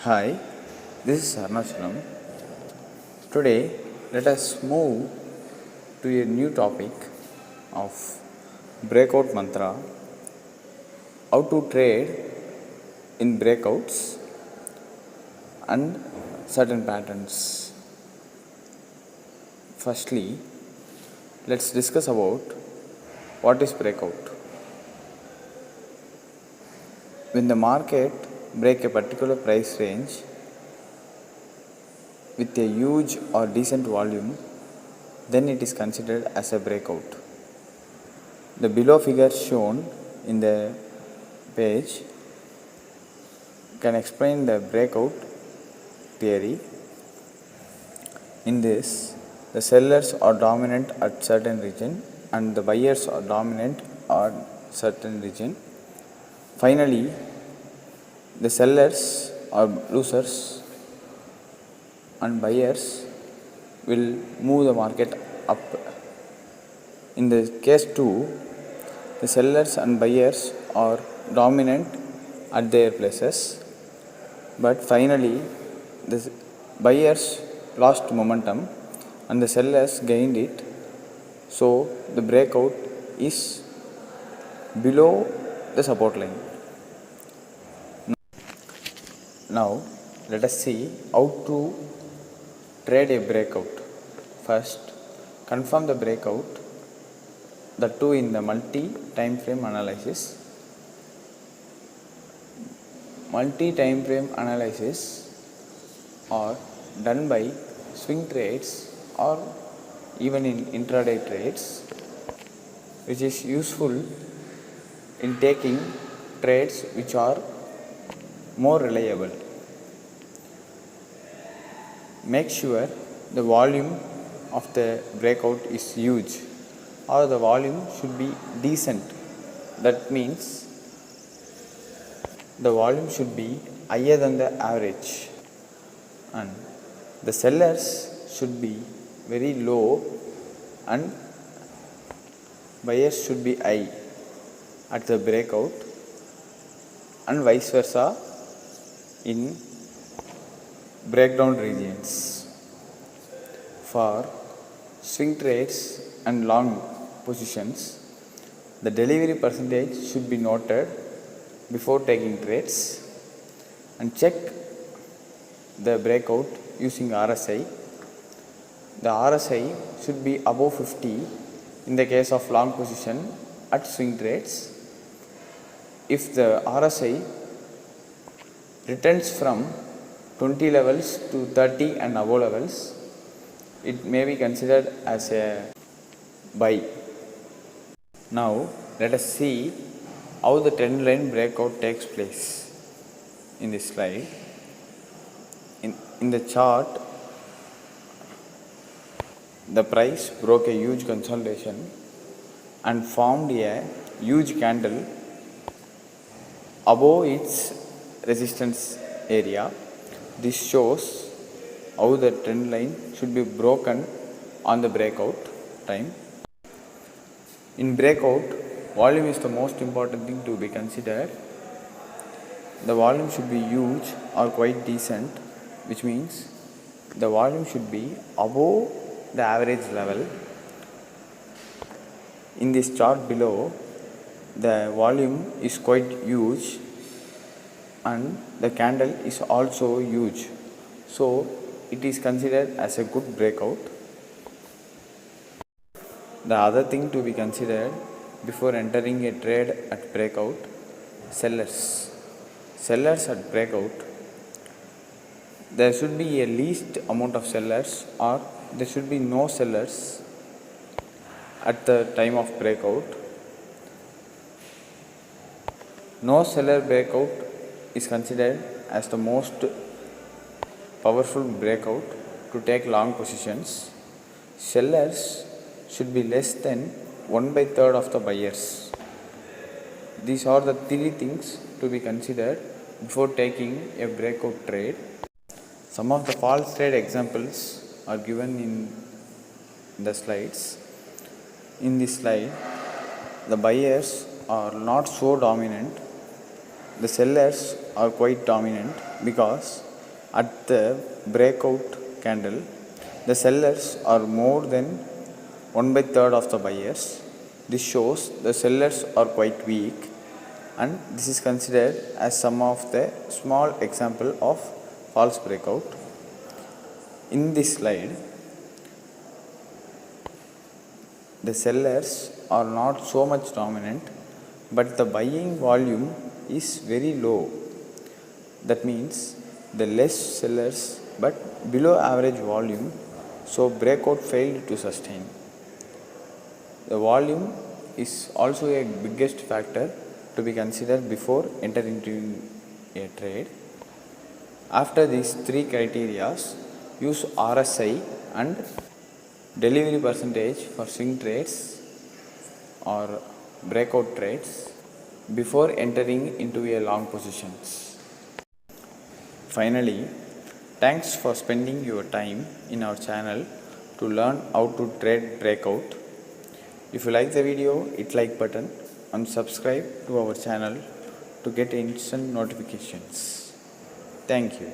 Hi, this is Arnachalam. Today, let us move to a new topic of breakout mantra, how to trade in breakouts and certain patterns. Firstly, let's discuss about what is breakout. When the market break a particular price range with a huge or decent volume, then it is considered as a breakout. The below figures shown in the page can explain the breakout theory. In this, the sellers are dominant at certain region and the buyers are dominant at certain region. Finally, the sellers are losers and buyers will move the market up. In the case 2, the sellers and buyers are dominant at their places, but finally the buyers lost momentum and the sellers gained it, so the breakout is below the support line. Now let us see how to trade a breakout. First, confirm the breakout, the two in the multi-time frame analysis. Multi-time frame analysis are done by swing trades or even in intraday trades, which is useful in taking trades which are more reliable. Make sure the volume of the breakout is huge or the volume should be decent. That means the volume should be higher than the average and the sellers should be very low and buyers should be high at the breakout and vice versa in breakdown regions. For swing trades and long positions, the delivery percentage should be noted before taking trades and check the breakout using RSI. The RSI should be above 50 in the case of long position at swing trades. If the RSI returns from 20 levels to 30 and above levels, it may be considered as a buy. Now let us see how the trend line breakout takes place in this slide. In the chart, the price broke a huge consolidation and formed a huge candle above its resistance area. This shows how the trend line should be broken on the breakout time. In breakout, volume is the most important thing to be considered. The volume should be huge or quite decent, which means the volume should be above the average level. In this chart below, the volume is quite huge and the candle is also huge, so it is considered as a good breakout. The other thing to be considered before entering a trade at breakout, sellers at breakout, there should be a least amount of sellers or there should be no sellers at the time of breakout. No seller breakout is considered as the most powerful breakout to take long positions. Sellers should be less than 1/3 of the buyers. These are the three things to be considered before taking a breakout trade. Some of the false trade examples are given in the slides. In this slide, the buyers are not so dominant. The sellers are quite dominant because At the breakout candle, the sellers are more than 1/3 of the buyers. This shows the sellers are quite weak, and this is considered as some of the small example of false breakout. In this slide, the sellers are not so much dominant, but the buying volume is very low. That means the less sellers but below average volume, so breakout failed to sustain. The volume is also a biggest factor to be considered before entering into a trade. After these three criteria, use RSI and delivery percentage for swing trades or breakout trades before entering into a long positions. Finally, thanks for spending your time in our channel to learn how to trade breakout. If you like the video, hit like button and subscribe to our channel to get instant notifications. Thank you.